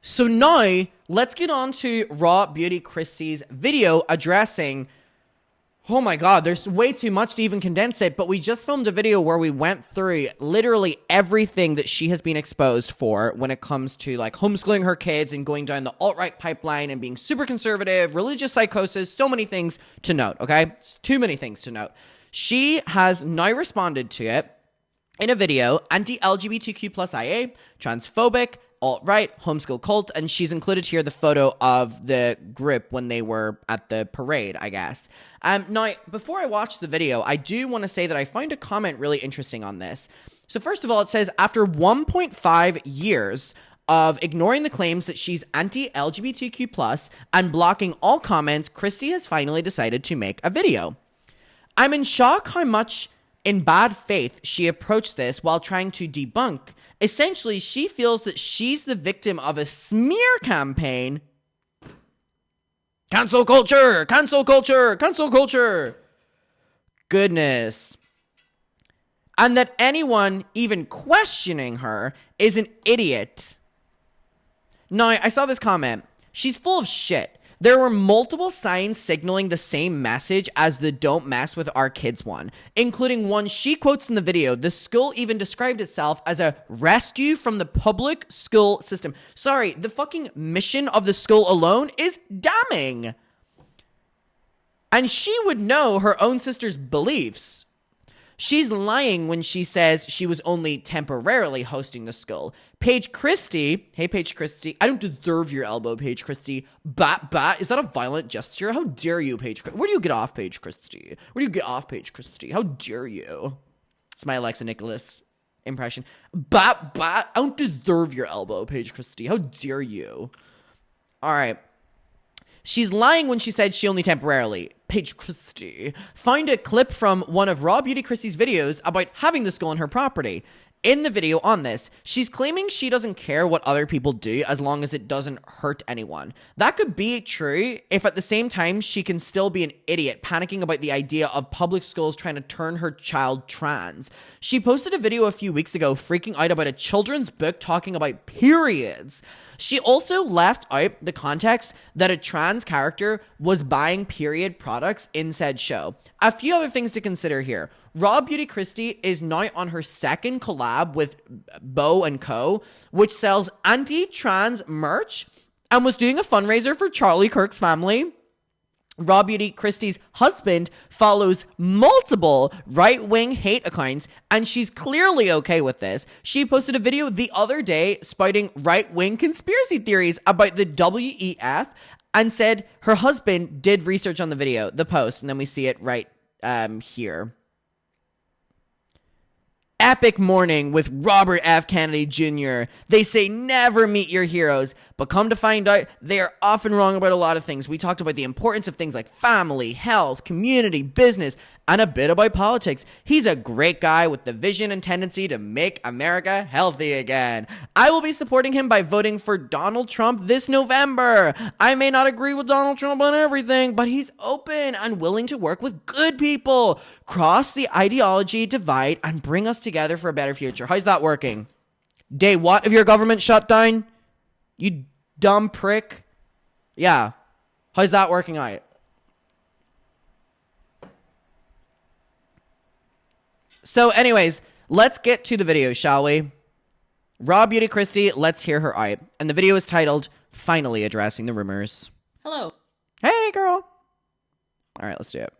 So now, let's get on to RawBeautyKristi's video addressing, oh my god, there's way too much to even condense it, but we just filmed a video where we went through literally everything that she has been exposed for when it comes to like homeschooling her kids and going down the alt-right pipeline and being super conservative, religious psychosis, so many things to note, okay? Too many things to note. She has now responded to it in a video, anti-LGBTQ plus IA, transphobic, alt-right, homeschool cult, and she's included here the photo of the group when they were at the parade, I guess. Now, before I watch the video, I do want to say that I find a comment really interesting on this. So first of all, it says, after 1.5 years of ignoring the claims that she's anti-LGBTQ plus and blocking all comments, Chrissy has finally decided to make a video. I'm in shock how much in bad faith she approached this while trying to debunk. Essentially, she feels that she's the victim of a smear campaign. Cancel culture! Cancel culture! Cancel culture! Goodness. And that anyone even questioning her is an idiot. Now, I saw this comment. She's full of shit. There were multiple signs signaling the same message as the "don't mess with our kids" one, including one she quotes in the video. The school even described itself as a rescue from the public school system. Sorry, the fucking mission of the school alone is damning. And she would know her own sister's beliefs. She's lying when she says she was only temporarily hosting the school. Paige Christy, hey Paige Christy, I don't deserve your elbow, Paige Christy. Bat, is that a violent gesture? How dare you, Paige Christy? Where do you get off, Paige Christy? Where do you get off, Paige Christy? How dare you? It's my Alexa Nicholas impression. Bat, I don't deserve your elbow, Paige Christy. How dare you? All right. She's lying when she said she only temporarily. Paige Christy. Find a clip from one of RawBeautyKristi's videos about having the school on her property. In the video on this, she's claiming she doesn't care what other people do as long as it doesn't hurt anyone. That could be true if at the same time she can still be an idiot panicking about the idea of public schools trying to turn her child trans. She posted a video a few weeks ago freaking out about a children's book talking about periods. She also left out the context that a trans character was buying period products in said show. A few other things to consider here. RawBeautyKristi is now on her second collab with Beau & Co., which sells anti-trans merch and was doing a fundraiser for Charlie Kirk's family. RawBeautyKristi's husband follows multiple right-wing hate accounts, and she's clearly okay with this. She posted a video the other day spouting right-wing conspiracy theories about the WEF and said her husband did research on the video, the post, and then we see it right here. Epic morning with Robert F. Kennedy Jr. They say never meet your heroes, but come to find out, they are often wrong about a lot of things. We talked about the importance of things like family, health, community, business, and a bit about politics. He's a great guy with the vision and tendency to make America healthy again. I will be supporting him by voting for Donald Trump this November. I may not agree with Donald Trump on everything, but he's open and willing to work with good people, cross the ideology divide, and bring us together for a better future. How's that working? Day what of your government shutdown? You dumb prick. Yeah. How's that working out? So anyways, let's get to the video, shall we? RawBeautyKristi, let's hear her out. And the video is titled, Finally Addressing the Rumors. Hello. Hey, girl. All right, let's do it.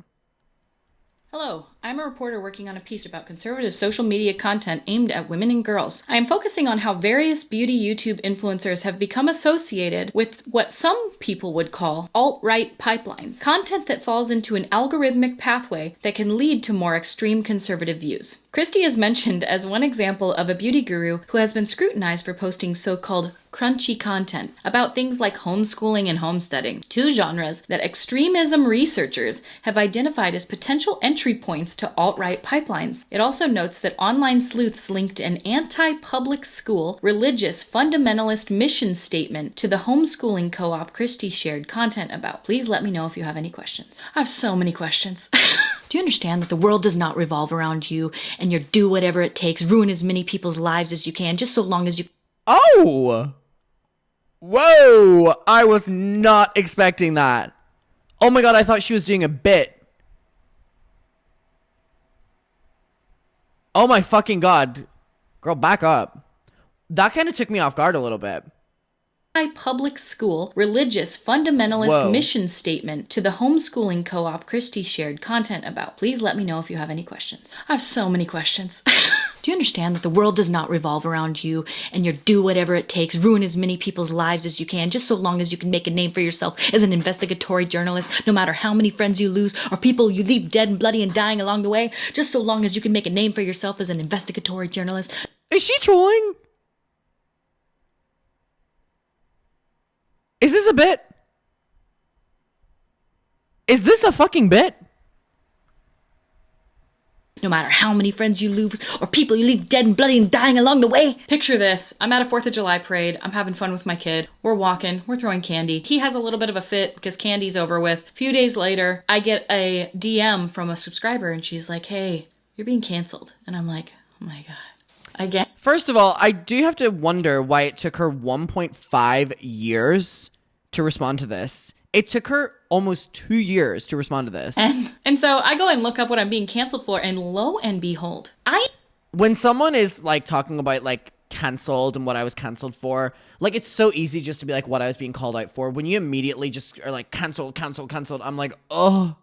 Hello, I'm a reporter working on a piece about conservative social media content aimed at women and girls. I am focusing on how various beauty YouTube influencers have become associated with what some people would call alt-right pipelines, content that falls into an algorithmic pathway that can lead to more extreme conservative views. Christy is mentioned as one example of a beauty guru who has been scrutinized for posting so-called crunchy content about things like homeschooling and homesteading, two genres that extremism researchers have identified as potential entry points to alt-right pipelines. It also notes that online sleuths linked an anti-public school, religious, fundamentalist mission statement to the homeschooling co-op Christy shared content about. Please let me know if you have any questions. I have so many questions. Do you understand that the world does not revolve around you and you do whatever it takes, ruin as many people's lives as you can, just so long as you... Oh! Whoa! I was not expecting that. Oh my god, I thought she was doing a bit. Oh my fucking god. Girl, back up. That kind of took me off guard a little bit. Public school religious fundamentalist Whoa. mission statement to the homeschooling co-op Christy shared content about. Please let me know if you have any questions. I have so many questions. Do you understand that the world does not revolve around you and you do whatever it takes, ruin as many people's lives as you can, just so long as you can make a name for yourself as an investigatory journalist, no matter how many friends you lose or people you leave dead and bloody and dying along the way, just so long as you can make a name for yourself as an investigatory journalist. Is she trolling? Is this a bit? Is this a fucking bit? No matter how many friends you lose or people you leave dead and bloody and dying along the way. Picture this. I'm at a 4th of July parade. I'm having fun with my kid. We're walking. We're throwing candy. He has a little bit of a fit because candy's over with. A few days later, I get a DM from a subscriber and she's like, hey, you're being canceled. And I'm like, oh my God. Again. First of all, I do have to wonder why it took her 1.5 years to respond to this. It took her almost 2 years to respond to this. And so I go and look up what I'm being canceled for, and lo and behold, when someone is like talking about like canceled and what I was canceled for, like it's so easy just to be like what I was being called out for. When you immediately just are like canceled, I'm like, oh,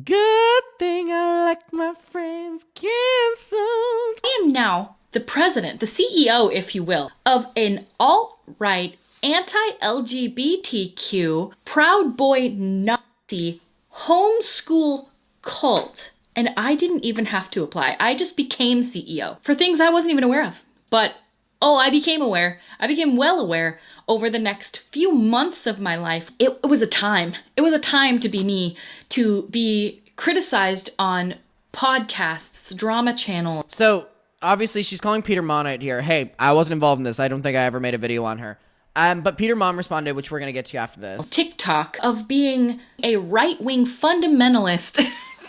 good thing I like my friends canceled. I am now the president, the CEO, if you will, of an alt-right, anti-LGBTQ, Proud Boy Nazi homeschool cult. And I didn't even have to apply. I just became CEO for things I wasn't even aware of. But, I became aware. I became well aware over the next few months of my life. It was a time. It was a time to be me, to be criticized on podcasts, drama channels. So, obviously, she's calling Peter Mon out here. Hey, I wasn't involved in this. I don't think I ever made a video on her. But Peter Mon responded, which we're going to get to after this. TikTok of being a right-wing fundamentalist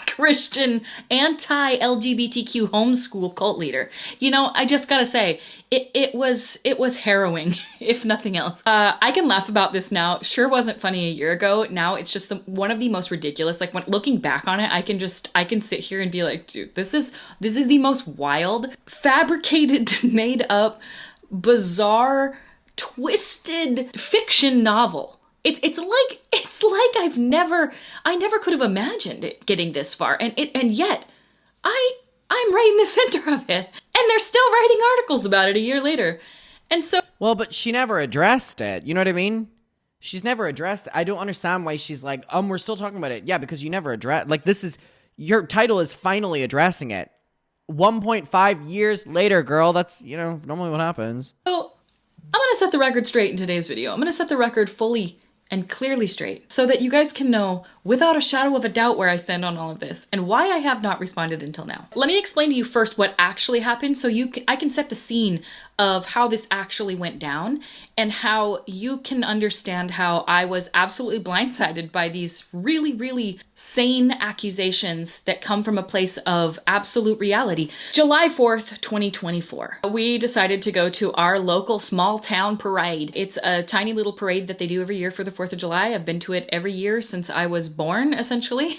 Christian anti-LGBTQ homeschool cult leader. You know, I just gotta say, it was harrowing, if nothing else. I can laugh about this now. Sure wasn't funny a year ago. Now it's just one of the most ridiculous. Like when looking back on it, I can sit here and be like, dude, this is the most wild, fabricated, made up, bizarre, twisted fiction novel. It's like I never could have imagined it getting this far, and yet I'm right in the center of it, and they're still writing articles about it a year later, and so. Well, but she never addressed it. You know what I mean? She's never addressed it. I don't understand why she's like, we're still talking about it. Yeah, because you never address. Like this is your title is finally addressing it. 1.5 years later, girl. That's normally what happens. So I'm gonna set the record straight in today's video. I'm gonna set the record fully and clearly straight so that you guys can know without a shadow of a doubt where I stand on all of this and why I have not responded until now. Let me explain to you first what actually happened so I can set the scene of how this actually went down and how you can understand how I was absolutely blindsided by these really, really sane accusations that come from a place of absolute reality. July 4th, 2024. We decided to go to our local small town parade. It's a tiny little parade that they do every year for the 4th of July. I've been to it every year since I was born, essentially.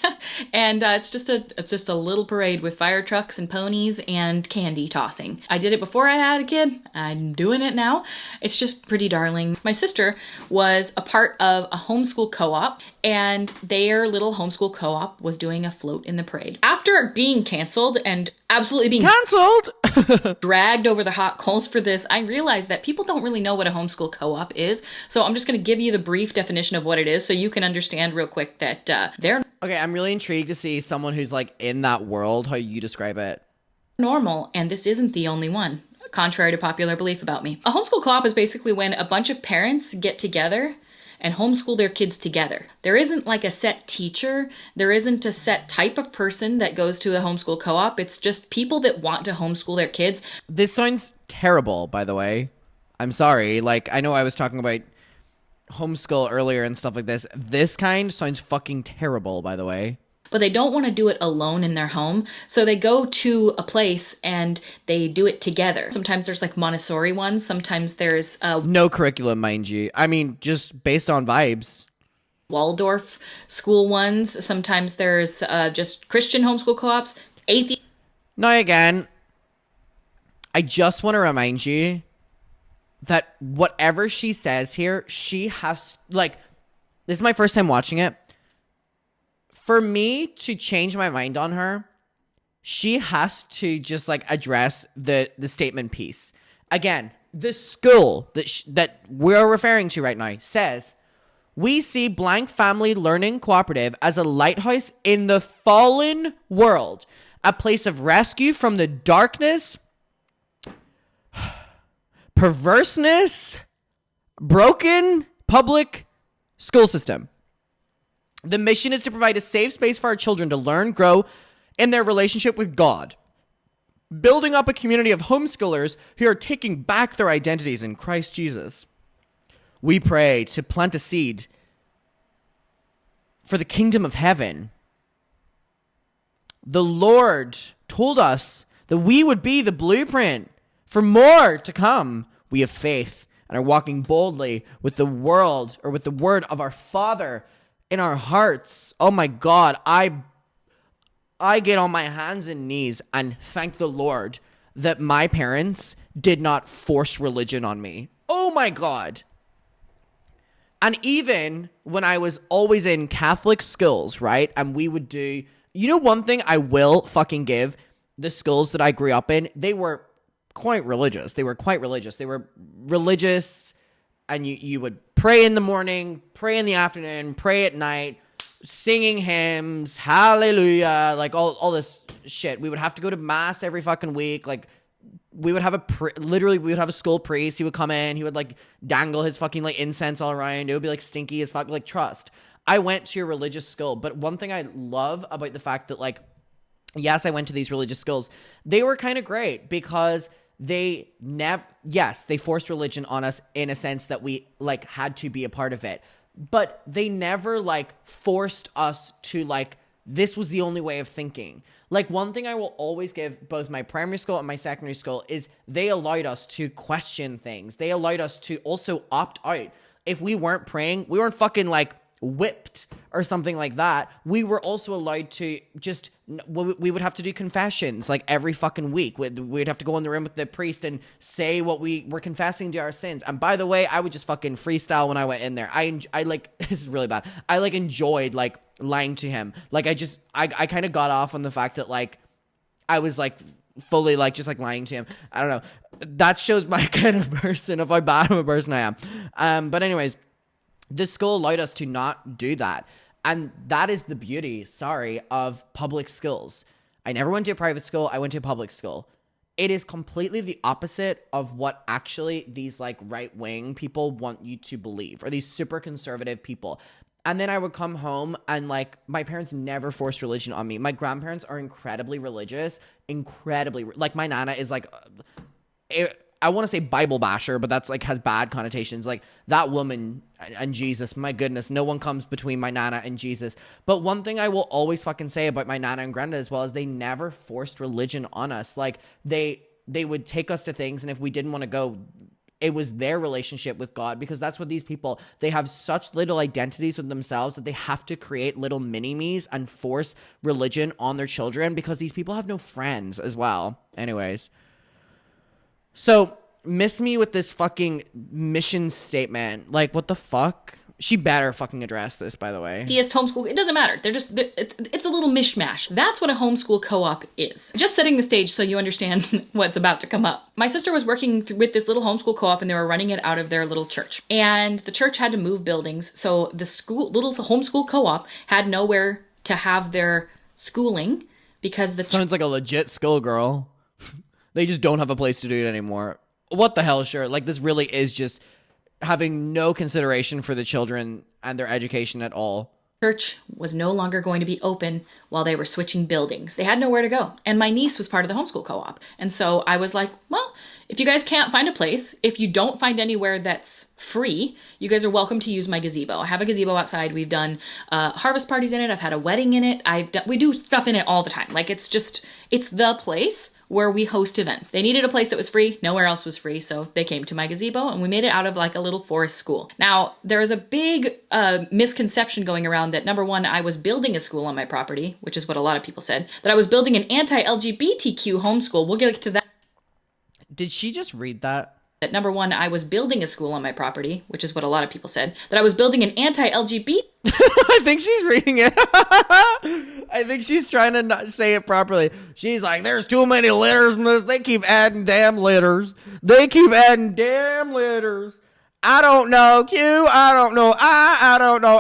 And it's just a little parade with fire trucks and ponies and candy tossing. I did it before I had a kid. I'm doing it now. It's just pretty darling. My sister was a part of a homeschool co-op, and their little homeschool co-op was doing a float in the parade. After being canceled and absolutely being canceled, dragged over the hot coals for this, I realized that people don't really know what a homeschool co-op is. So I'm just going to give you the brief definition of what it is so you can understand real quick that they're okay. I'm really intrigued to see someone who's like in that world, how you describe it. Normal, and this isn't the only one, contrary to popular belief about me. A homeschool co-op is basically when a bunch of parents get together and homeschool their kids together. There isn't like a set teacher. There isn't a set type of person that goes to a homeschool co-op. It's just people that want to homeschool their kids. This sounds terrible, by the way. I'm sorry. Like, I know I was talking about homeschool earlier and stuff like this. This kind sounds fucking terrible, by the way. but they don't want to do it alone in their home. So they go to a place and they do it together. Sometimes there's like Montessori ones. Sometimes there's no curriculum, mind you. I mean, just based on vibes. Waldorf school ones. Sometimes there's just Christian homeschool co-ops. Atheist. Now again, I just want to remind you that whatever she says here, she has, like, this is my first time watching it. For me to change my mind on her, she has to just, like, address the statement piece. Again, the school that we're referring to right now says, we see blank family learning cooperative as a lighthouse in the fallen world, a place of rescue from the darkness, perverseness, broken public school system. The mission is to provide a safe space for our children to learn, grow in their relationship with God, building up a community of homeschoolers who are taking back their identities in Christ Jesus. We pray to plant a seed for the kingdom of heaven. The Lord told us that we would be the blueprint for more to come. We have faith and are walking boldly with the world, or with the word of our Father in our hearts. Oh my God, I get on my hands and knees and thank the Lord that my parents did not force religion on me. Oh my God. And even when I was always in Catholic schools, right? And we would do, you know, one thing I will fucking give the schools that I grew up in, they were quite religious. They were religious, and you would pray in the morning, pray in the afternoon, pray at night, singing hymns, hallelujah, like all this shit. We would have to go to mass every fucking week. Like, we would have we would have a school priest. He would come in, he would like dangle his fucking like incense all around. It would be like stinky as fuck. Like, trust. I went to a religious school, but one thing I love about the fact that, like, yes, I went to these religious schools, they were kind of great because they forced religion on us in a sense that we like had to be a part of it, but they never like forced us to, like, this was the only way of thinking. Like, one thing I will always give both my primary school and my secondary school is they allowed us to question things. They allowed us to also opt out. If we weren't praying, we weren't fucking like whipped or something like that. We were also allowed to just, we would have to do confessions like every fucking week. We'd have to go in the room with the priest and say what we were confessing to our sins. And by the way, I would just fucking freestyle when I went in there. I like, this is really bad. I like enjoyed like lying to him. Like, I kind of got off on the fact that like I was like fully like just like lying to him. I don't know. That shows my kind of person, of how bad of a person I am. But anyways, the school allowed us to not do that. And that is the beauty, of public schools. I never went to a private school. I went to a public school. It is completely the opposite of what actually these like right-wing people want you to believe, or these super conservative people. And then I would come home and like my parents never forced religion on me. My grandparents are incredibly religious, like my nana is like, I want to say Bible basher, but that's like has bad connotations. Like, that woman and Jesus, my goodness, no one comes between my nana and Jesus. But one thing I will always fucking say about my nana and granddad as well is they never forced religion on us. Like, they would take us to things, and if we didn't want to go, it was their relationship with God, because that's what these people, they have such little identities with themselves that they have to create little mini-me's and force religion on their children, because these people have no friends as well. Anyways. So, miss me with this fucking mission statement. Like, what the fuck? She better fucking address this, by the way. Theist homeschool, it doesn't matter. It's a little mishmash. That's what a homeschool co-op is. Just setting the stage so you understand what's about to come up. My sister was working with this little homeschool co-op, and they were running it out of their little church. And the church had to move buildings, so the little homeschool co-op had nowhere to have their schooling because the sounds like a legit schoolgirl. They just don't have a place to do it anymore. What the hell, sure. Like, this really is just having no consideration for the children and their education at all. church was no longer going to be open while they were switching buildings. They had nowhere to go. And my niece was part of the homeschool co-op. And so I was like, well, if you guys can't find a place, if you don't find anywhere that's free, you guys are welcome to use my gazebo. I have a gazebo outside. We've done harvest parties in it. I've had a wedding in it. We do stuff in it all the time. Like it's the place where we host events. They needed a place that was free. Nowhere else was free. So they came to my gazebo and we made it out of like a little forest school. Now, there is a big misconception going around that number one, I was building a school on my property, which is what a lot of people said, that I was building an anti-LGBTQ homeschool. We'll get to that. Did she just read that? That number one, I was building a school on my property, which is what a lot of people said, that I was building an anti-LGBT. I think she's reading it. I think she's trying to not say it properly. She's like, there's too many letters in this. They keep adding damn letters. I don't know Q. I don't know I don't know.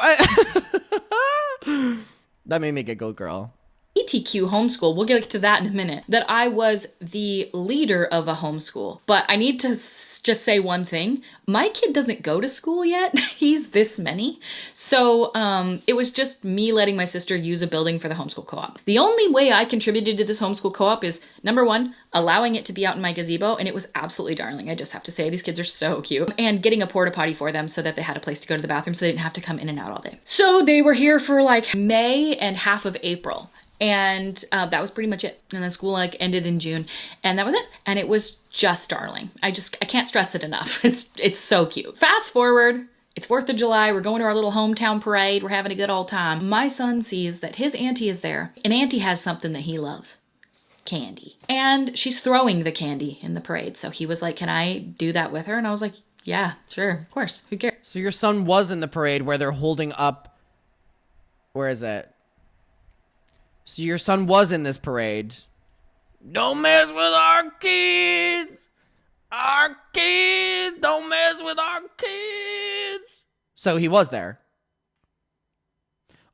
That made me giggle, girl. LGBTQ homeschool, we'll get to that in a minute, that I was the leader of a homeschool. But I need to just say one thing. My kid doesn't go to school yet. He's this many. So it was just me letting my sister use a building for the homeschool co-op. The only way I contributed to this homeschool co-op is, number one, allowing it to be out in my gazebo, and it was absolutely darling. I just have to say, these kids are so cute. And getting a porta potty for them so that they had a place to go to the bathroom so they didn't have to come in and out all day. So they were here for like May and half of April. And that was pretty much it. And then school like ended in June, and that was it. And it was just darling. I can't stress it enough. It's so cute. Fast forward, it's 4th of July. We're going to our little hometown parade. We're having a good old time. My son sees that his auntie is there, and auntie has something that he loves. Candy. And she's throwing the candy in the parade. So he was like, can I do that with her? And I was like, yeah, sure, of course. Who cares? So your son was in the parade where they're holding up, where is it? So your son was in this parade. Don't mess with our kids. Our kids. Don't mess with our kids. So he was there.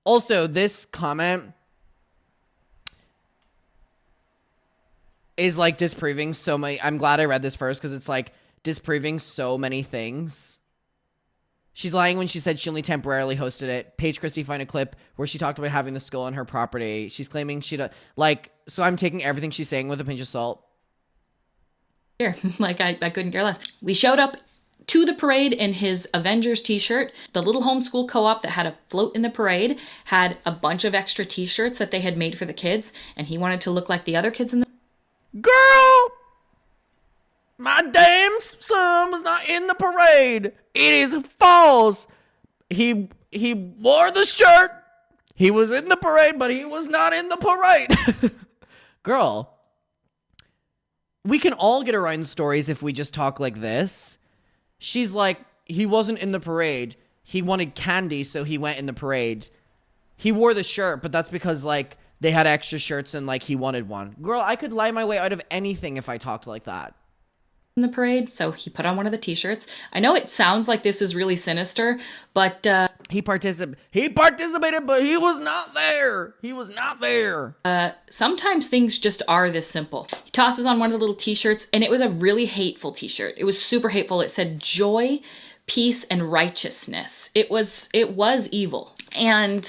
Also, this comment is like disproving so many. I'm glad I read this first because it's like disproving so many things. She's lying when she said she only temporarily hosted it. Paige Christie found a clip where she talked about having the skull on her property. She's claiming so I'm taking everything she's saying with a pinch of salt. Here, like I couldn't care less. We showed up to the parade in his Avengers t-shirt. The little homeschool co-op that had a float in the parade had a bunch of extra t-shirts that they had made for the kids, and he wanted to look like the other kids in the... Girl! My damn son was not in the parade. It is false. He wore the shirt. He was in the parade, but he was not in the parade. Girl, we can all get around stories if we just talk like this. She's like, he wasn't in the parade. He wanted candy, so he went in the parade. He wore the shirt, but that's because, like, they had extra shirts and, like, he wanted one. Girl, I could lie my way out of anything if I talked like that. In the parade, so he put on one of the t-shirts. I know it sounds like this is really sinister, but he participated, but he was not there. He was not there. Sometimes things just are this simple. He tosses on one of the little t-shirts, and it was a really hateful t-shirt. It was super hateful. It said joy, peace, and righteousness. It was evil. And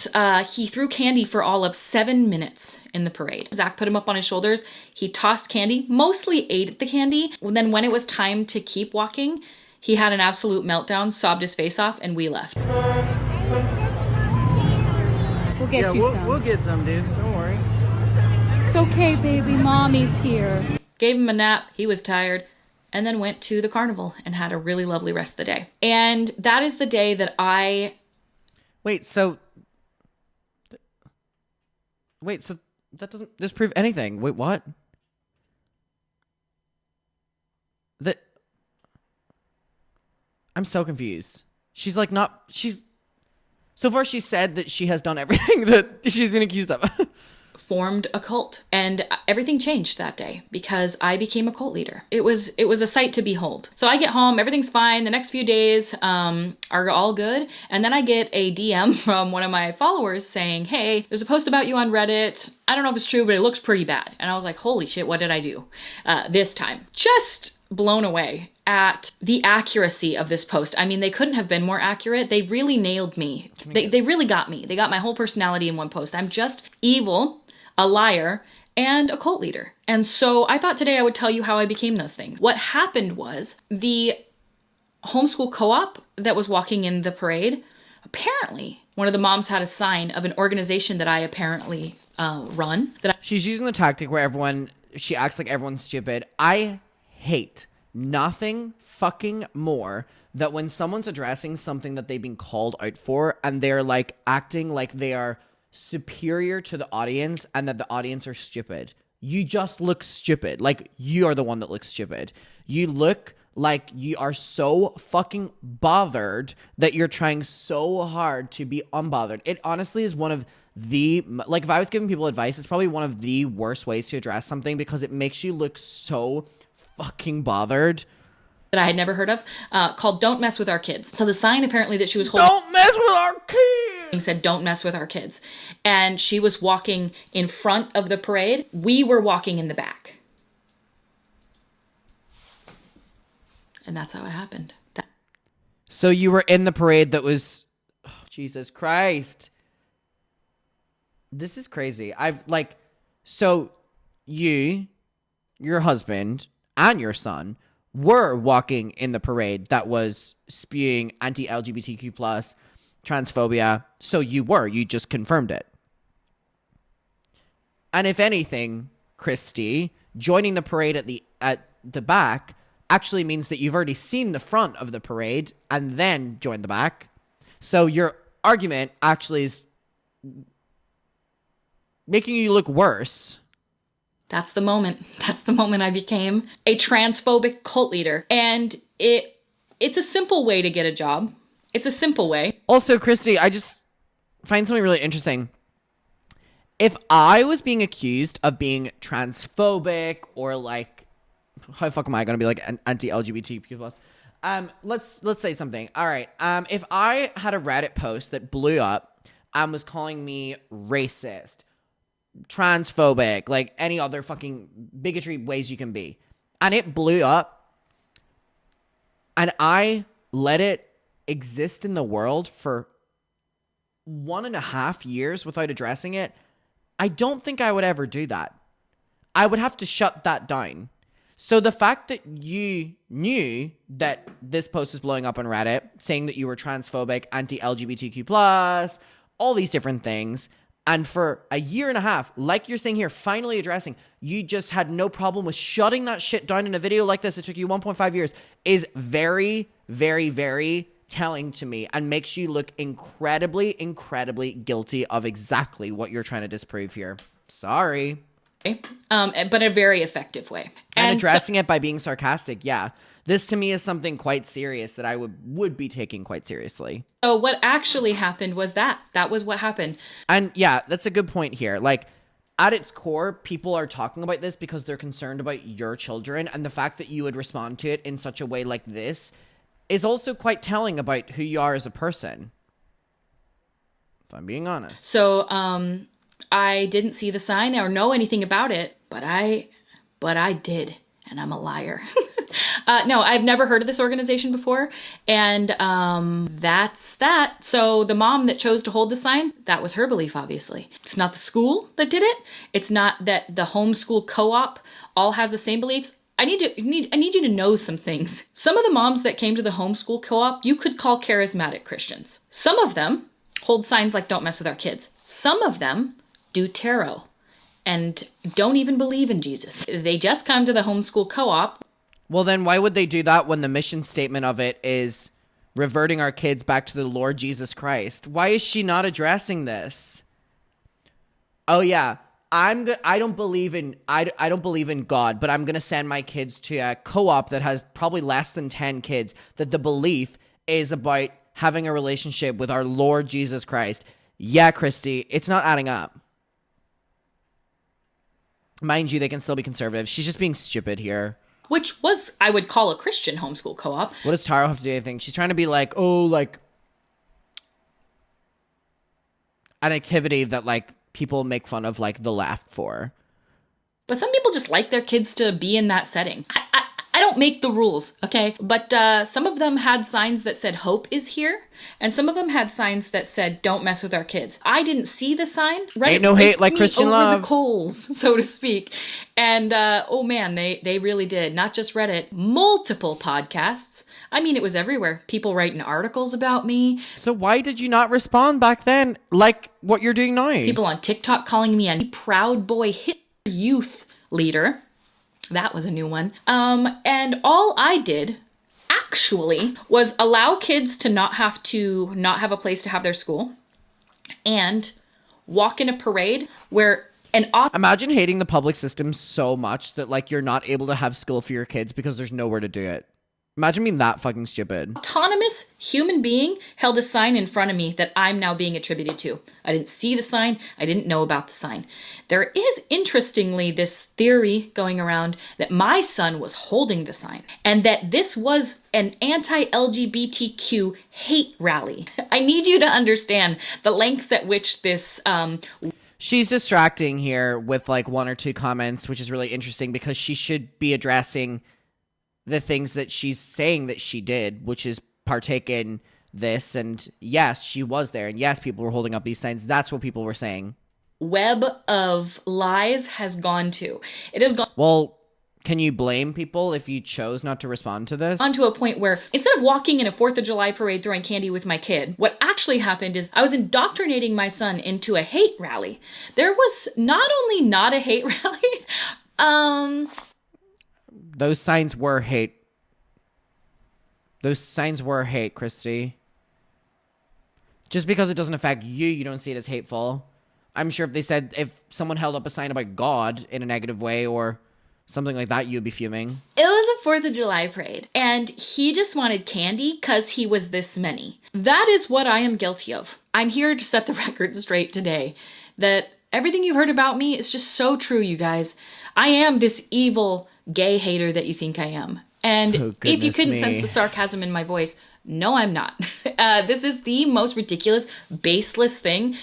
he threw candy for all of 7 minutes in the parade. Zach put him up on his shoulders. He tossed candy, mostly ate the candy. And then when it was time to keep walking, he had an absolute meltdown, sobbed his face off, and we left. We'll get you some. We'll get some, dude. Don't worry. It's okay, baby. Mommy's here. Gave him a nap. He was tired. And then went to the carnival and had a really lovely rest of the day. And that is the day that I... Wait, so that doesn't disprove anything. Wait, what? I'm so confused. She's like so far she said that she has done everything that she's been accused of. Formed a cult, and everything changed that day because I became a cult leader. It was a sight to behold. So I get home, everything's fine. The next few days are all good, and then I get a DM from one of my followers saying, hey, there's a post about you on Reddit. I don't know if it's true, but it looks pretty bad. And I was like, holy shit, what did I do this time? Just blown away at the accuracy of this post. I mean, they couldn't have been more accurate. They really nailed me. They really got me. They got my whole personality in one post. I'm just evil, a liar, and a cult leader. And so I thought today I would tell you how I became those things. What happened was the homeschool co-op that was walking in the parade, apparently one of the moms had a sign of an organization that I apparently run. She's using the tactic where she acts like everyone's stupid. I hate nothing fucking more that when someone's addressing something that they've been called out for and they're like acting like they are superior to the audience and that the audience are stupid. You just look stupid. Like, you are the one that looks stupid. You look like you are so fucking bothered that you're trying so hard to be unbothered. It honestly is one of the, like, if I was giving people advice, it's probably one of the worst ways to address something because it makes you look so fucking bothered. That I had never heard of, called Don't Mess With Our Kids. So the sign apparently that she was holding... Don't mess with our kids! Said, don't mess with our kids. And she was walking in front of the parade. We were walking in the back. And that's how it happened. So you were in the parade that was... Oh, Jesus Christ. This is crazy. So you, your husband, and your son were walking in the parade that was spewing anti-LGBTQ plus transphobia. So you just confirmed it. And if anything, Christy, joining the parade at the back actually means that you've already seen the front of the parade and then joined the back. So your argument actually is making you look worse. That's the moment. That's the moment I became a transphobic cult leader. And it's a simple way to get a job. It's a simple way. Also, Christy, I just find something really interesting. If I was being accused of being transphobic or like, how the fuck am I going to be like an anti-LGBTQ plus? Let's say something. All right. If I had a Reddit post that blew up and was calling me racist, transphobic, like any other fucking bigotry ways you can be, and it blew up, and I let it exist in the world for 1.5 years without addressing it, I don't think I would ever do that. I would have to shut that down. So the fact that you knew that this post is blowing up on Reddit, saying that you were transphobic, anti-LGBTQ plus, all these different things, and for 1.5 years, like you're saying here, finally addressing, you just had no problem with shutting that shit down in a video like this. It took you 1.5 years, is very, very, very telling to me and makes you look incredibly, incredibly guilty of exactly what you're trying to disprove here. Sorry. But a very effective way. And addressing it by being sarcastic, yeah. This to me is something quite serious that I would be taking quite seriously. So what actually happened was that. That was what happened. And yeah, that's a good point here. Like, at its core, people are talking about this because they're concerned about your children. And the fact that you would respond to it in such a way like this is also quite telling about who you are as a person. If I'm being honest. So, I didn't see the sign or know anything about it, but I did, and I'm a liar. No, I've never heard of this organization before, and that's that. So the mom that chose to hold the sign, that was her belief, obviously. It's not the school that did it. It's not that the homeschool co-op all has the same beliefs. I need you to know some things. Some of the moms that came to the homeschool co-op, you could call charismatic Christians. Some of them hold signs like "Don't mess with our kids." Some of them do tarot and don't even believe in Jesus. They just come to the homeschool co-op. Well, then why would they do that when the mission statement of it is reverting our kids back to the Lord Jesus Christ? Why is she not addressing this? Oh yeah, I don't believe in God, but I'm going to send my kids to a co-op that has probably less than 10 kids that the belief is about having a relationship with our Lord Jesus Christ. Yeah, Christy, it's not adding up. Mind you, they can still be conservative. She's just being stupid here. Which was, I would call, a Christian homeschool co-op. What does Taro have to do with anything? She's trying to be like, oh, like an activity that like people make fun of like the left for. But some people just like their kids to be in that setting. I don't make the rules, okay? But some of them had signs that said hope is here, and some of them had signs that said don't mess with our kids. I didn't see the sign. Reddit Ain't no hate like me Christian over love. the coals, so to speak. And oh man, they really did. Not just Reddit, multiple podcasts. I mean, it was everywhere. People writing articles about me. So why did you not respond back then like what you're doing now? People on TikTok calling me a Proud Boy Hitler youth leader. That was a new one. And all I did actually was allow kids to not have a place to have their school and walk in a parade where Imagine hating the public system so much that like you're not able to have school for your kids because there's nowhere to do it. Imagine being that fucking stupid. Autonomous human being held a sign in front of me that I'm now being attributed to. I didn't see the sign. I didn't know about the sign. There is, interestingly, this theory going around that my son was holding the sign and that this was an anti-LGBTQ hate rally. I need you to understand the lengths at which this... She's distracting here with like one or two comments, which is really interesting because she should be addressing the things that she's saying that she did, which is partake in this. And yes, she was there. And yes, people were holding up these signs. That's what people were saying. Web of lies has gone to. It has gone. Well, can you blame people if you chose not to respond to this? On to a point where instead of walking in a 4th of July parade throwing candy with my kid, what actually happened is I was indoctrinating my son into a hate rally. There was not only not a hate rally, those signs were hate. Those signs were hate, Christy. Just because it doesn't affect you, you don't see it as hateful. I'm sure if someone held up a sign about God in a negative way or something like that, you'd be fuming. It was a 4th of July parade, and he just wanted candy because he was this many. That is what I am guilty of. I'm here to set the record straight today that everything you've heard about me is just so true, you guys. I am this evil gay hater that you think I am. And if you couldn't sense the sarcasm in my voice, no, I'm not. This is the most ridiculous, baseless thing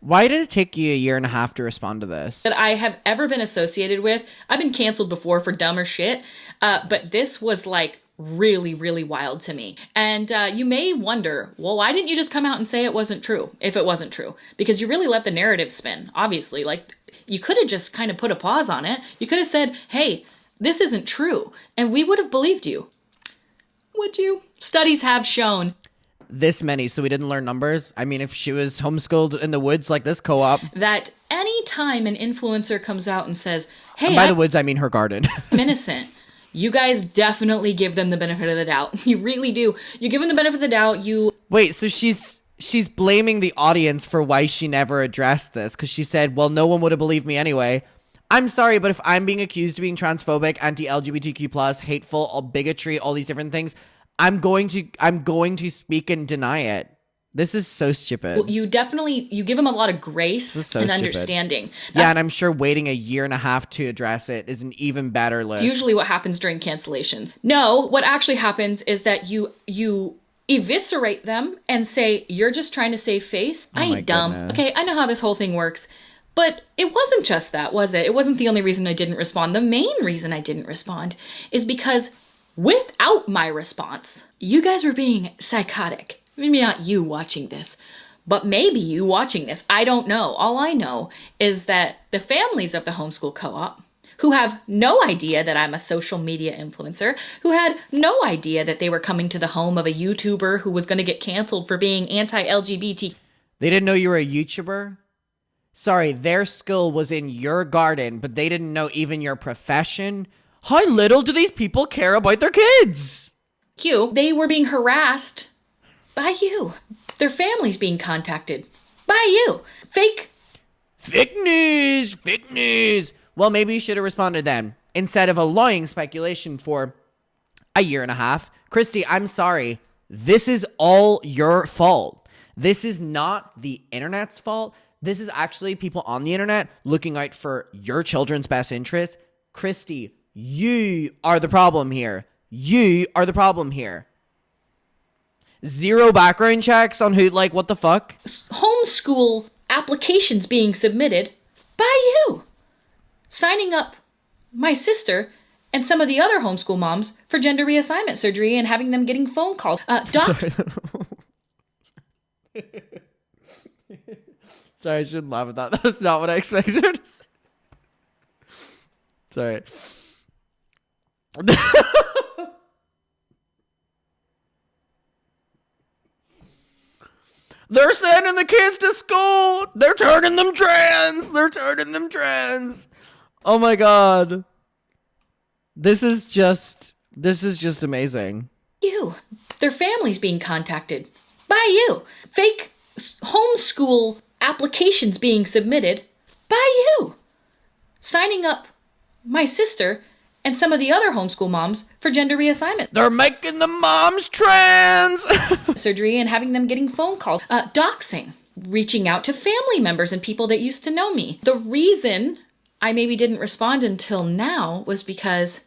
why did it take you a year and a half to respond to this? That I have ever been associated with. I've been canceled before for dumber shit, but this was like really, really wild to me. And you may wonder, well, why didn't you just come out and say it wasn't true if it wasn't true? Because you really let the narrative spin, obviously. Like, you could have just kind of put a pause on it. You could have said, hey, this isn't true, and we would have believed you. Would you? Studies have shown this many, so we didn't learn numbers. I mean, if she was homeschooled in the woods like this co-op, that any time an influencer comes out and says, hey, and by the woods I mean her garden, I'm innocent, you guys definitely give them the benefit of the doubt. You really do. You give them the benefit of the doubt. Wait, so she's blaming the audience for why she never addressed this, because she said, well, no one would have believed me anyway. I'm sorry, but if I'm being accused of being transphobic, anti-LGBTQ+, hateful, all bigotry, all these different things, I'm going to speak and deny it. This is so stupid. You give them a lot of grace and stupid. Understanding. Yeah, and I'm sure waiting a year and a half to address it is an even better look. It's usually what happens during cancellations. No, what actually happens is that you eviscerate them and say, you're just trying to save face. I ain't dumb. Goodness. Okay, I know how this whole thing works. But it wasn't just that, was it? It wasn't the only reason I didn't respond. The main reason I didn't respond is because without my response, you guys were being psychotic. Maybe not you watching this, but maybe you watching this. I don't know. All I know is that the families of the homeschool co-op, who have no idea that I'm a social media influencer, who had no idea that they were coming to the home of a YouTuber who was going to get canceled for being anti-LGBT. They didn't know you were a YouTuber? Sorry, their school was in your garden, but they didn't know even your profession? How little do these people care about their kids? They were being harassed by you. Their families being contacted by you. Fake news. Well, maybe you should have responded then, instead of allowing speculation for a year and a half. Christy, I'm sorry. This is all your fault. This is not the internet's fault. This is actually people on the internet looking out for your children's best interests. Christy, you are the problem here. You are the problem here. Zero background checks on who, like, what the fuck? Homeschool applications being submitted by you. Signing up my sister and some of the other homeschool moms for gender reassignment surgery and having them getting phone calls. Sorry, I shouldn't laugh at that. That's not what I expected. Sorry. They're sending the kids to school. They're turning them trans. Oh my God. This is just amazing. You. Their families being contacted by you. Fake homeschool applications being submitted by you. Signing up my sister and some of the other homeschool moms for gender reassignment. They're making the moms trans. Surgery and having them getting phone calls. Doxing. Reaching out to family members and people that used to know me. The reason I maybe didn't respond until now was because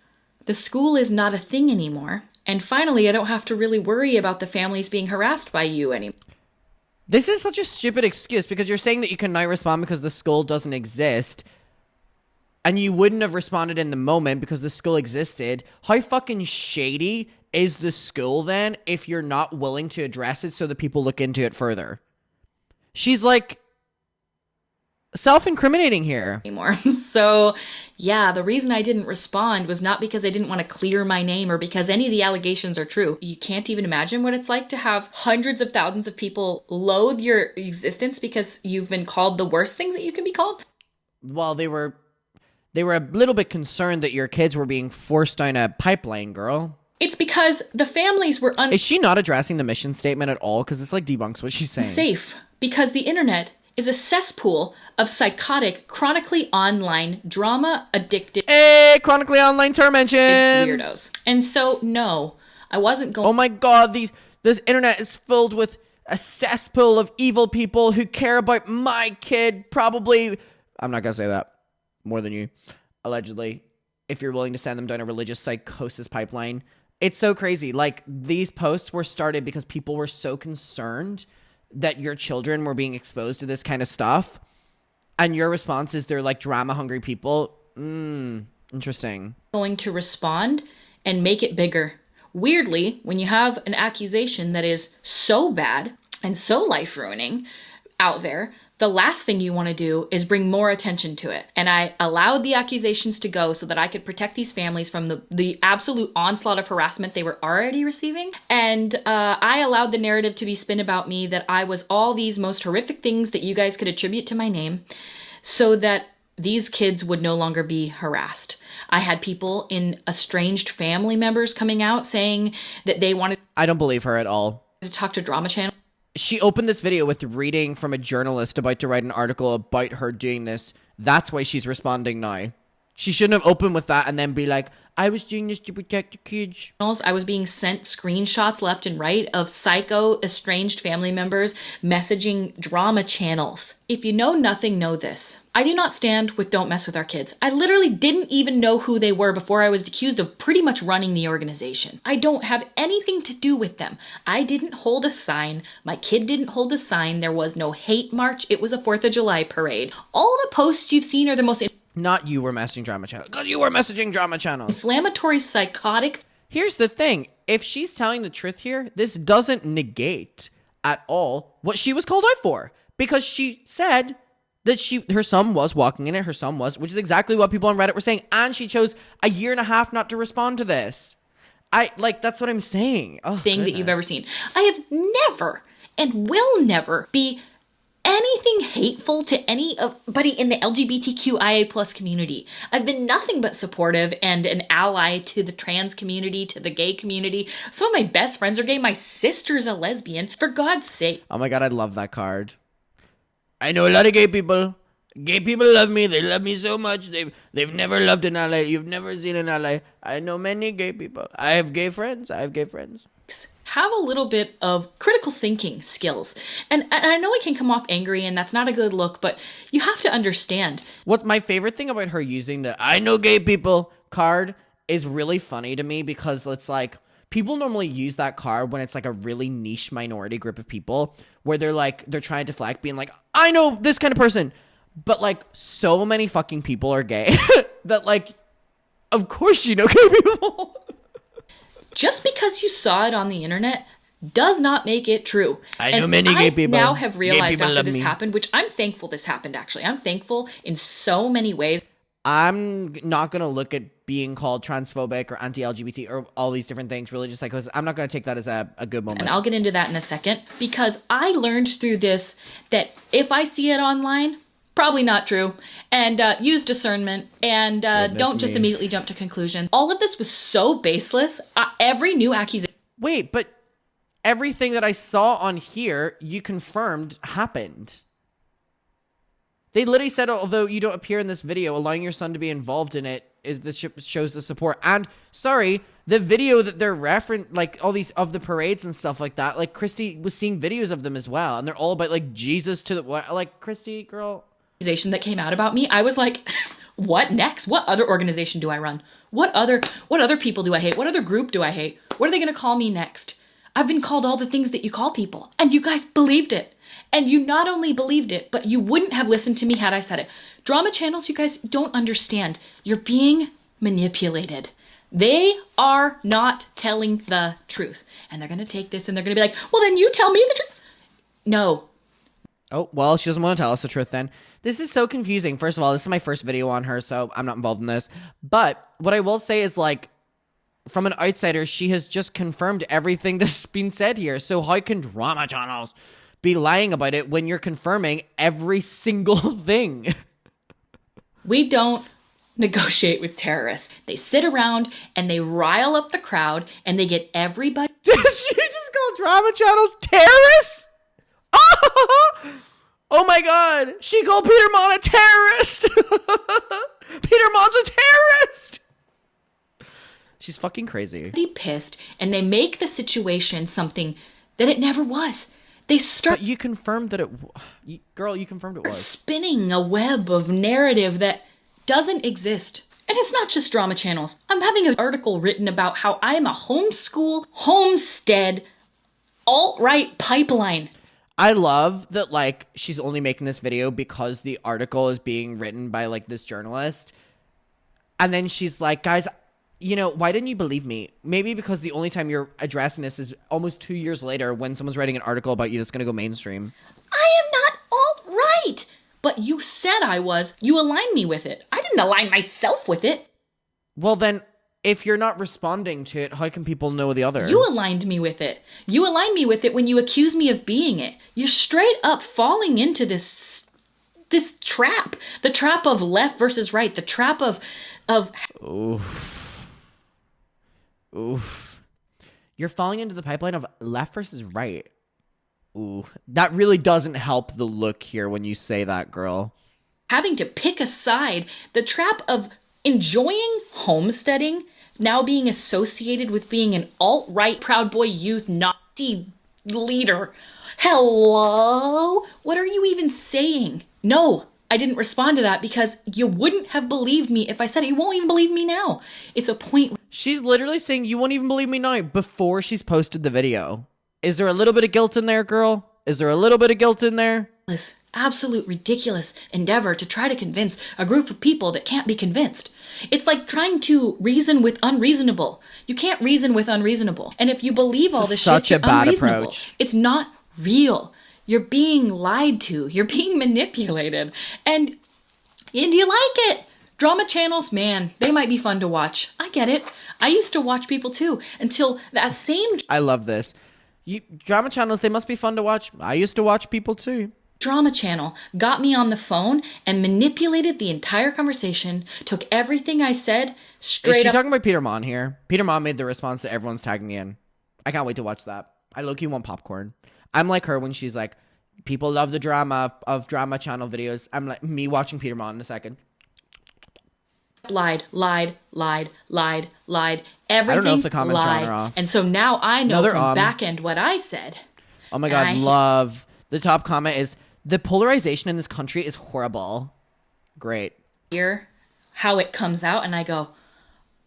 the school is not a thing anymore. And finally, I don't have to really worry about the families being harassed by you anymore. This is such a stupid excuse because you're saying that you cannot respond because the school doesn't exist. And you wouldn't have responded in the moment because the school existed. How fucking shady is the school then if you're not willing to address it so that people look into it further? She's like self-incriminating here. So, yeah, the reason I didn't respond was not because I didn't want to clear my name or because any of the allegations are true. You can't even imagine what it's like to have hundreds of thousands of people loathe your existence because you've been called the worst things that you can be called. Well, they were a little bit concerned that your kids were being forced down a pipeline, girl. It's because the families were Is she not addressing the mission statement at all? Because this like debunks what she's saying. Safe because the internet is a cesspool of psychotic, chronically online, drama-addicted chronically online tormention weirdos. And so, no, I wasn't going... Oh my God, this internet is filled with a cesspool of evil people who care about my kid, probably... I'm not gonna say that. More than you, allegedly, if you're willing to send them down a religious psychosis pipeline. It's so crazy. Like, these posts were started because people were so concerned that your children were being exposed to this kind of stuff. And your response is they're like drama-hungry people. Interesting. Going to respond and make it bigger. Weirdly, when you have an accusation that is so bad and so life-ruining out there, the last thing you want to do is bring more attention to it. And I allowed the accusations to go so that I could protect these families from the absolute onslaught of harassment they were already receiving. And I allowed the narrative to be spun about me that I was all these most horrific things that you guys could attribute to my name so that these kids would no longer be harassed. I had people in estranged family members coming out saying that they wanted... I don't believe her at all. ...to talk to Drama Channel. She opened this video with reading from a journalist about to write an article about her doing this. That's why she's responding now. She shouldn't have opened with that and then be like, I was doing this to protect the kids. I was being sent screenshots left and right of psycho estranged family members messaging drama channels. If you know nothing, know this. I do not stand with Don't Mess With Our Kids. I literally didn't even know who they were before I was accused of pretty much running the organization. I don't have anything to do with them. I didn't hold a sign. My kid didn't hold a sign. There was no hate march. It was a 4th of July parade. All the posts you've seen are the most... Not you were messaging drama channels. Because you were messaging drama channels. Inflammatory, psychotic. Here's the thing. If she's telling the truth here, this doesn't negate at all what she was called out for. Because she said that her son was walking in it. Her son was, which is exactly what people on Reddit were saying. And she chose a year and a half not to respond to this. That's what I'm saying. Oh, thing that you've ever seen. I have never and will never be anything hateful to anybody in the LGBTQIA plus community. I've been nothing but supportive and an ally to the trans community, to the gay community. Some of my best friends are gay. My sister's a lesbian. For God's sake. Oh my God, I love that card. I know a lot of gay people. Gay people love me. They love me so much. They've never loved an ally. You've never seen an ally. I know many gay people. I have gay friends. Have a little bit of critical thinking skills. And I know it can come off angry and that's not a good look, but you have to understand. What my favorite thing about her using the I know gay people card is really funny to me because it's like people normally use that card when it's like a really niche minority group of people where they're trying to deflect being like, I know this kind of person. But like so many fucking people are gay that like Of course you know gay people. Just because you saw it on the internet does not make it true. I know many gay people. I now have Gay realized people after love this me. happened, which I'm thankful this happened, actually. I'm thankful in so many ways. I'm not going to look at being called transphobic or anti-LGBT or all these different things, religious psychosis. I'm not going to take that as a good moment. And I'll get into that in a second, because I learned through this that if I see it online, probably not true, and use discernment, and don't just immediately jump to conclusions. All of this was so baseless. Every new accusation. Wait, but everything that I saw on here, you confirmed happened. They literally said, although you don't appear in this video, allowing your son to be involved in it shows the support. And sorry, the video that they're referencing, like all these of the parades and stuff like that, like Christy was seeing videos of them as well, and they're all about like Jesus to the like Christy girl. Accusation that came out about me, I was like, what next? What other organization do I run? What other people do I hate? What other group do I hate? What are they going to call me next? I've been called all the things that you call people, and you guys believed it. And you not only believed it, but you wouldn't have listened to me had I said it. Drama channels, you guys don't understand. You're being manipulated. They are not telling the truth. And they're going to take this and they're going to be like, well, then you tell me the truth. No. Oh, well, she doesn't want to tell us the truth then. This is so confusing. First of all, this is my first video on her, so I'm not involved in this. But what I will say is, like, from an outsider, she has just confirmed everything that's been said here. So how can drama channels be lying about it when you're confirming every single thing? We don't negotiate with terrorists. They sit around and they rile up the crowd and they get everybody. Did she just call drama channels terrorists? Oh my god, she called Peter Mon a terrorist. Peter Mon's a terrorist. She's fucking crazy. Pissed, and they make the situation something that it never was. They start. But you confirmed that girl, you confirmed it was. Spinning a web of narrative that doesn't exist. And it's not just drama channels. I'm having an article written about how I am a homeschool, homestead, alt-right pipeline. I love that, like, she's only making this video because the article is being written by, like, this journalist. And then she's like, guys, you know, why didn't you believe me? Maybe because the only time you're addressing this is almost 2 years later when someone's writing an article about you that's going to go mainstream. I am not alt-right. But you said I was. You aligned me with it. I didn't align myself with it. Well, then, if you're not responding to it, how can people know the other? You aligned me with it. You aligned me with it when you accuse me of being it. You're straight up falling into this trap. The trap of left versus right. The trap of... Oof. You're falling into the pipeline of left versus right. Ooh. That really doesn't help the look here when you say that, girl. Having to pick a side. The trap of enjoying homesteading, now being associated with being an alt-right Proud Boy youth Nazi leader. Hello? What are you even saying? No, I didn't respond to that because you wouldn't have believed me if I said it. You won't even believe me now. It's a point. She's literally saying you won't even believe me now before she's posted the video. Is there a little bit of guilt in there, girl? Is there a little bit of guilt in there? This absolute ridiculous endeavor to try to convince a group of people that can't be convinced. It's like trying to reason with unreasonable. You can't reason with unreasonable. And if you believe all this shit, you're unreasonable. It's not real. You're being lied to. You're being manipulated. And do you like it? Drama channels, man, they might be fun to watch. I get it. I used to watch people too until that same... I love this. Drama channels, they must be fun to watch. I used to watch people too. Drama channel got me on the phone and manipulated the entire conversation, took everything I said straight up. Is she talking about Peter Mon here? Peter Mon made the response that everyone's tagging me in. I can't wait to watch that. I low-key want popcorn. I'm like her when she's like, people love the drama of drama channel videos. I'm like me watching Peter Mon in a second. Lied. Everything I don't know if the comments are on or off. And so now I know No, from back end what I said. Oh my god, love. The top comment is, the polarization in this country is horrible. Great. Hear how it comes out and I go,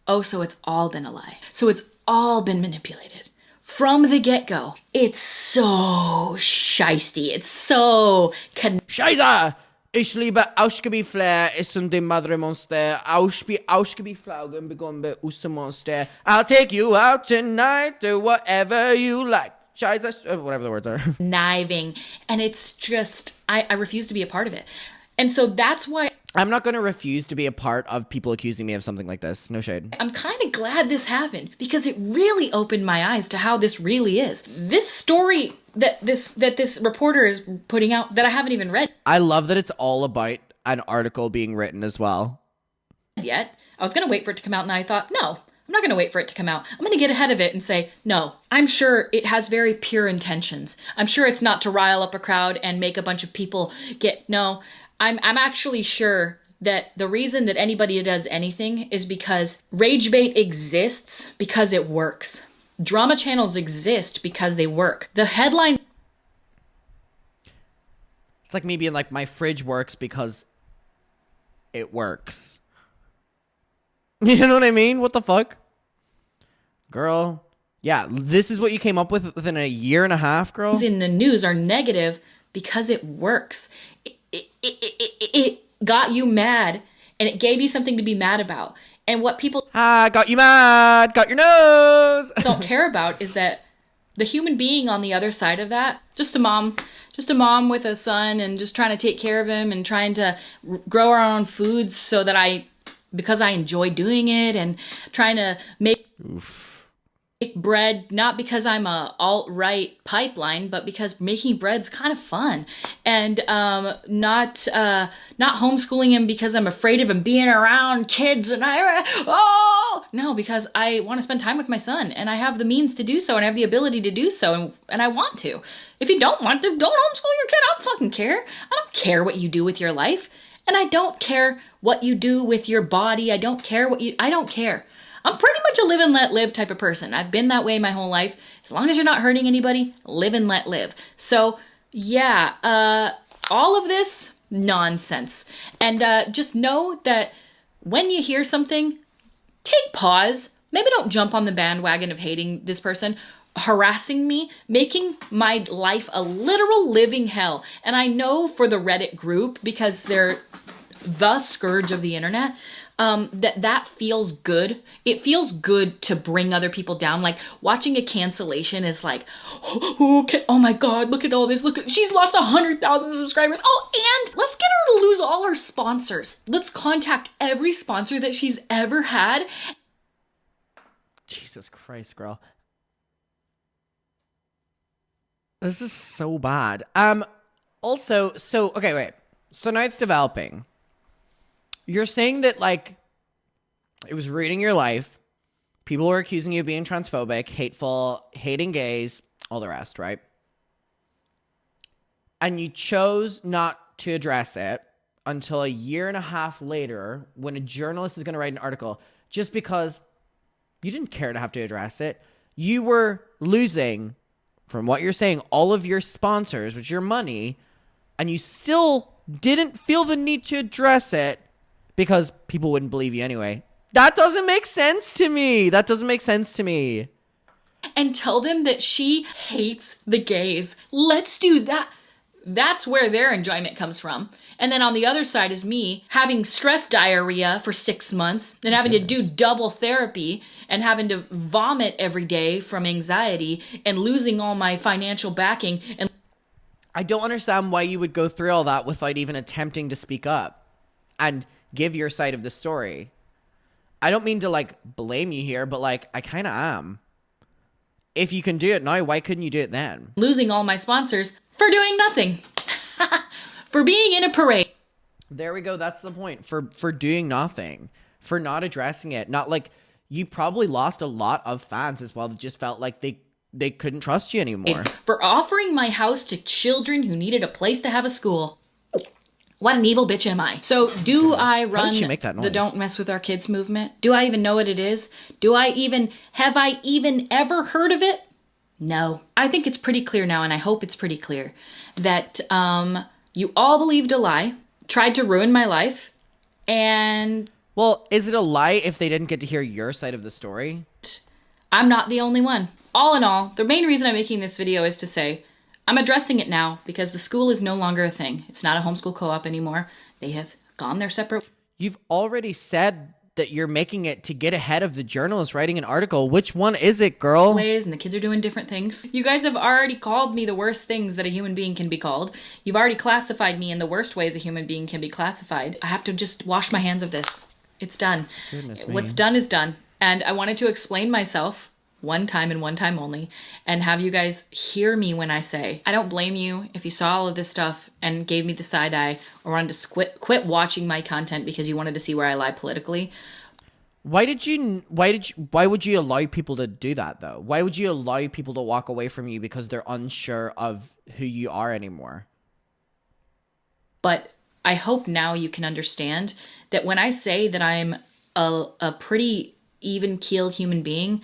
oh, so it's all been a lie. So it's all been manipulated. From the get-go. It's so shisty. It's so... Shiza! Ich liebe Ausgebifler, ist und dem Madre Monster. Ausgebiflaugen begombe Monster. I'll take you out tonight, do whatever you like. Whatever the words are. Conniving. And it's just, I refuse to be a part of it. And so that's why I'm not going to refuse to be a part of people accusing me of something like this. No shade. I'm kind of glad this happened, because it really opened my eyes to how this really is. This story that this reporter is putting out that I haven't even read. I love that it's all about an article being written as well. Yet, I was going to wait for it to come out, and I thought, no, I'm not going to wait for it to come out. I'm going to get ahead of it and say, no, I'm sure it has very pure intentions. I'm sure it's not to rile up a crowd and make a bunch of people no. I'm actually sure that the reason that anybody does anything is because rage bait exists because it works. Drama channels exist because they work. The headline... It's like me being like, my fridge works because it works. You know what I mean? What the fuck? Girl. Yeah, this is what you came up with within a year and a half, girl? In the news are negative because it works. It got you mad, and it gave you something to be mad about. And what people got you mad, got your nose don't care about is that the human being on the other side of that, just a mom with a son and just trying to take care of him and trying to grow our own foods because I enjoy doing it, and trying to make bread, not because I'm a alt-right pipeline, but because making bread's kind of fun. And not homeschooling him because I'm afraid of him being around kids, and no, because I want to spend time with my son, and I have the means to do so, and I have the ability to do so, and I want to. If you don't want to, don't homeschool your kid. I don't fucking care. I don't care what you do with your life, and I don't care what you do with your body. I don't care. I'm pretty much a live and let live type of person. I've been that way my whole life. As long as you're not hurting anybody, live and let live. So yeah, all of this nonsense. And just know that when you hear something, take pause. Maybe don't jump on the bandwagon of hating this person, harassing me, making my life a literal living hell. And I know for the Reddit group, because they're the scourge of the internet, that feels good. It feels good to bring other people down. Like watching a cancellation is like, oh my God, look at all this. She's lost 100,000 subscribers. Oh, and let's get her to lose all her sponsors. Let's contact every sponsor that she's ever had. Jesus Christ, girl. This is so bad. Also, okay, wait. So now it's developing. You're saying that, like, it was ruining your life. People were accusing you of being transphobic, hateful, hating gays, all the rest, right? And you chose not to address it until a year and a half later when a journalist is going to write an article, just because you didn't care to have to address it. You were losing, from what you're saying, all of your sponsors, which is your money, and you still didn't feel the need to address it because people wouldn't believe you anyway. That doesn't make sense to me. And tell them that she hates the gays. Let's do that. That's where their enjoyment comes from. And then on the other side is me having stress diarrhea for 6 months, then having to do double therapy and having to vomit every day from anxiety and losing all my financial backing. And I don't understand why you would go through all that without even attempting to speak up and give your side of the story. I don't mean to, like, blame you here, but, like, I kind of am. If you can do it now, why couldn't you do it then? Losing all my sponsors for doing nothing. For being in a parade. There we go. That's the point. For doing nothing. For not addressing it. Not like, you probably lost a lot of fans as well that just felt like they couldn't trust you anymore. For offering my house to children who needed a place to have a school. What an evil bitch am I? So do I run the Don't Mess With Our Kids movement? Do I even know what it is? Have I even ever heard of it? No. I think it's pretty clear now, and I hope it's pretty clear, that you all believed a lie, tried to ruin my life, and... Well, is it a lie if they didn't get to hear your side of the story? I'm not the only one. All in all, the main reason I'm making this video is to say, I'm addressing it now because the school is no longer a thing. It's not a homeschool co-op anymore. They have gone their separate. You've already said that you're making it to get ahead of the journalist writing an article. Which one is it, girl? Ways, and the kids are doing different things. You guys have already called me the worst things that a human being can be called. You've already classified me in the worst ways a human being can be classified. I have to just wash my hands of this. It's done. Goodness me. What's done is done. And I wanted to explain myself one time and one time only, and have you guys hear me when I say, I don't blame you if you saw all of this stuff and gave me the side eye or wanted to quit watching my content because you wanted to see where I lie politically. Why would you allow people to do that though? Why would you allow people to walk away from you because they're unsure of who you are anymore? But I hope now you can understand that when I say that I'm a pretty even-keeled human being,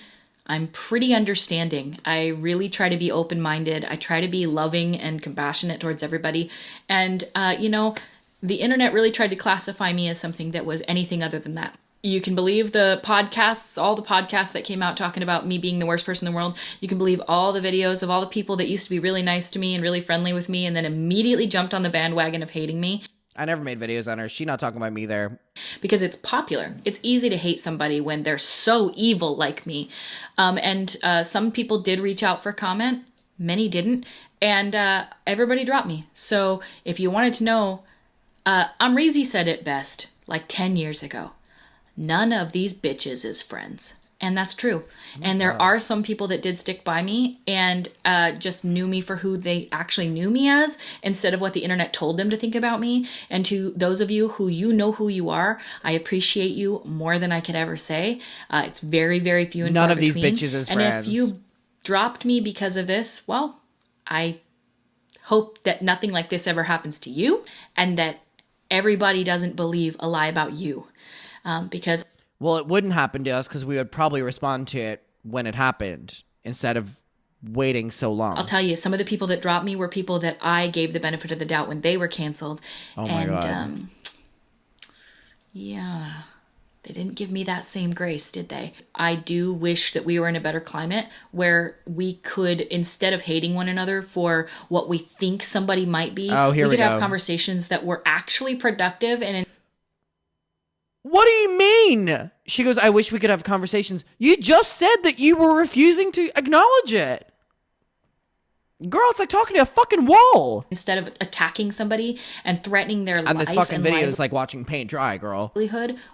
I'm pretty understanding. I really try to be open-minded. I try to be loving and compassionate towards everybody. And, the internet really tried to classify me as something that was anything other than that. You can believe the podcasts, all the podcasts that came out talking about me being the worst person in the world. You can believe all the videos of all the people that used to be really nice to me and really friendly with me and then immediately jumped on the bandwagon of hating me. I never made videos on her. She's not talking about me there. Because it's popular. It's easy to hate somebody when they're so evil like me. Some people did reach out for comment. Many didn't. And everybody dropped me. So if you wanted to know, Amrezy said it best like 10 years ago. None of these bitches is friends. And that's true. And there are some people that did stick by me and just knew me for who they actually knew me as instead of what the internet told them to think about me. And to those of you who you know who you are, I appreciate you more than I could ever say. It's very, very few and None far of these between. bitches is and friends. If you dropped me because of this, well, I hope that nothing like this ever happens to you and that everybody doesn't believe a lie about you. Because... Well, it wouldn't happen to us because we would probably respond to it when it happened instead of waiting so long. I'll tell you, some of the people that dropped me were people that I gave the benefit of the doubt when they were canceled. Oh my God. Yeah, they didn't give me that same grace, did they? I do wish that we were in a better climate where we could, instead of hating one another for what we think somebody might be, we could have conversations that were actually productive and... What do you mean? She goes, I wish we could have conversations. You just said that you were refusing to acknowledge it. Girl, it's like talking to a fucking wall. Instead of attacking somebody and threatening their life. And this fucking video is like watching paint dry, girl.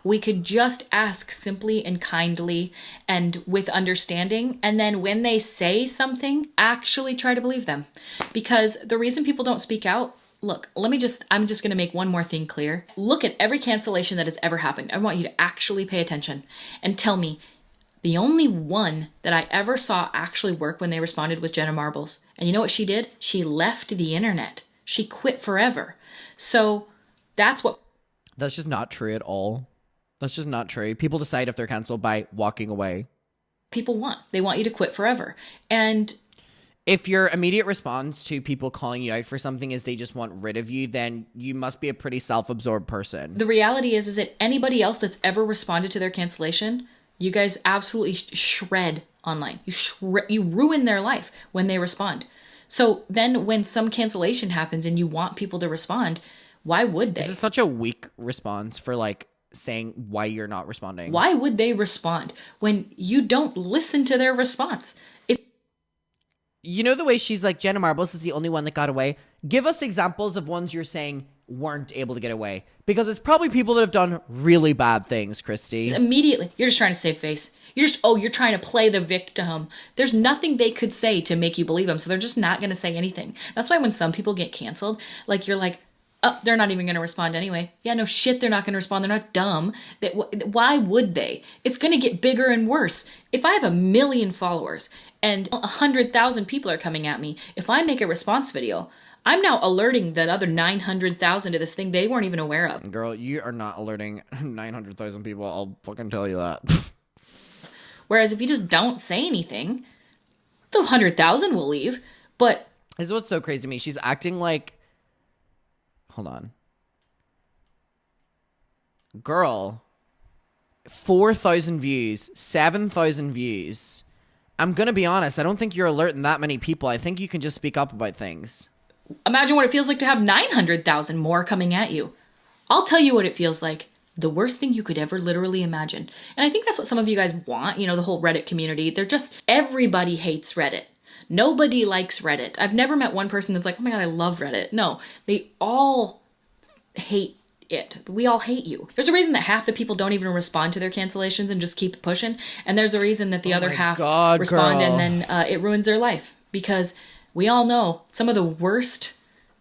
We could just ask simply and kindly and with understanding. And then when they say something, actually try to believe them. Because the reason people don't speak out, look, I'm just going to make one more thing clear. Look at every cancellation that has ever happened. I want you to actually pay attention and tell me the only one that I ever saw actually work when they responded was Jenna Marbles. And you know what she did? She left the internet. She quit forever. So that's just not true at all. That's just not true. People decide if they're canceled by walking away. People want. They want you to quit forever. And if your immediate response to people calling you out for something is they just want rid of you, then you must be a pretty self-absorbed person. The reality is that anybody else that's ever responded to their cancellation, you guys absolutely shred online. You ruin their life when they respond. So then when some cancellation happens and you want people to respond, why would they? This is such a weak response for like saying why you're not responding. Why would they respond when you don't listen to their response? You know the way she's like, Jenna Marbles is the only one that got away? Give us examples of ones you're saying weren't able to get away. Because it's probably people that have done really bad things, Christy. Immediately. You're just trying to save face. You're trying to play the victim. There's nothing they could say to make you believe them, so they're just not going to say anything. That's why when some people get canceled, like you're like, oh, they're not even going to respond anyway. Yeah, no shit, they're not going to respond. They're not dumb. Why would they? It's going to get bigger and worse. If I have 1 million followers and 100,000 people are coming at me, if I make a response video, I'm now alerting that other 900,000 to this thing they weren't even aware of. Girl, you are not alerting 900,000 people. I'll fucking tell you that. Whereas if you just don't say anything, the 100,000 will leave. But this is what's so crazy to me. She's acting like... Hold on. Girl, 4,000 views, 7,000 views, I'm going to be honest. I don't think you're alerting that many people. I think you can just speak up about things. Imagine what it feels like to have 900,000 more coming at you. I'll tell you what it feels like. The worst thing you could ever literally imagine. And I think that's what some of you guys want, you know, the whole Reddit community. They're just, everybody hates Reddit. Nobody likes Reddit. I've never met one person that's like, oh my God, I love Reddit. No, they all hate it. We all hate you. There's a reason that half the people don't even respond to their cancellations and just keep pushing. And there's a reason that the other half respond, girl. And then it ruins their life. Because we all know some of the worst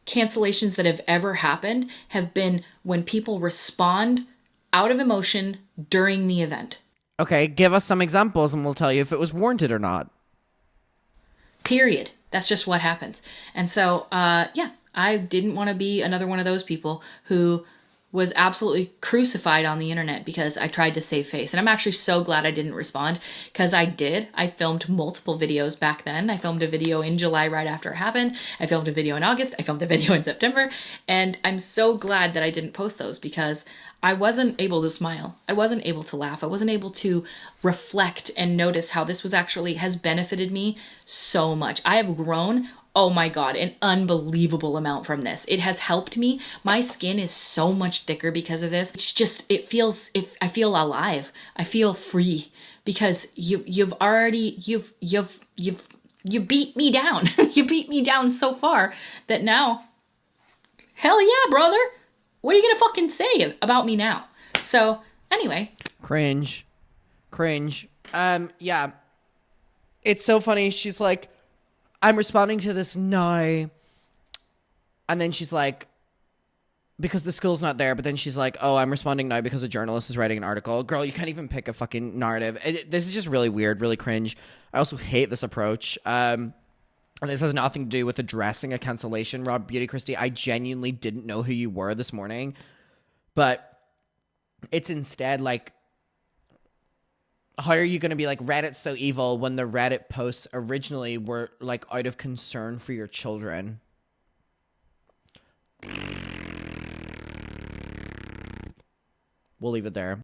cancellations that have ever happened have been when people respond out of emotion during the event. Okay, give us some examples and we'll tell you if it was warranted or not. Period. That's just what happens. And so, yeah, I didn't want to be another one of those people who was absolutely crucified on the internet because I tried to save face. And I'm actually so glad I didn't respond, because I did. I filmed multiple videos back then. I filmed a video in July right after it happened. I filmed a video in August. I filmed a video in September. And I'm so glad that I didn't post those, because I wasn't able to smile. I wasn't able to laugh. I wasn't able to reflect and notice how this was actually has benefited me so much. I have grown, oh my God, an unbelievable amount from this. It has helped me. My skin is so much thicker because of this. It's just, I feel alive. I feel free, because you beat me down. You beat me down so far that now, hell yeah, brother. What are you going to fucking say about me now? So, anyway. Cringe. Yeah. It's so funny. She's like, I'm responding to this now. And then she's like, because the school's not there. But then she's like, oh, I'm responding now because a journalist is writing an article. Girl, you can't even pick a fucking narrative. This is just really weird, really cringe. I also hate this approach. And this has nothing to do with addressing a cancellation, RawBeautyKristi. I genuinely didn't know who you were this morning. But it's instead like, how are you going to be like, Reddit's so evil, when the Reddit posts originally were like out of concern for your children? We'll leave it there.